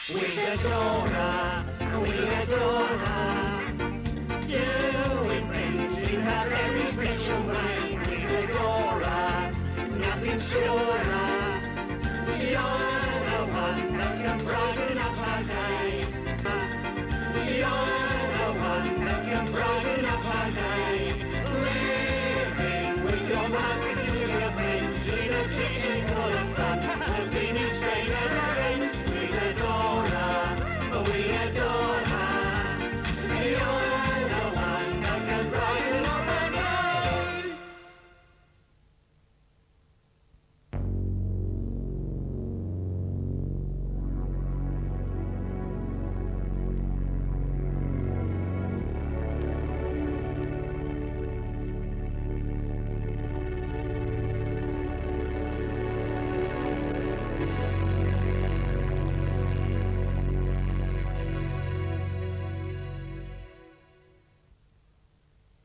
We adore her, we adore her. Doing things in her very special way. We adore her, nothing surer. You're the one that can brighten up our day. You're the one that can brighten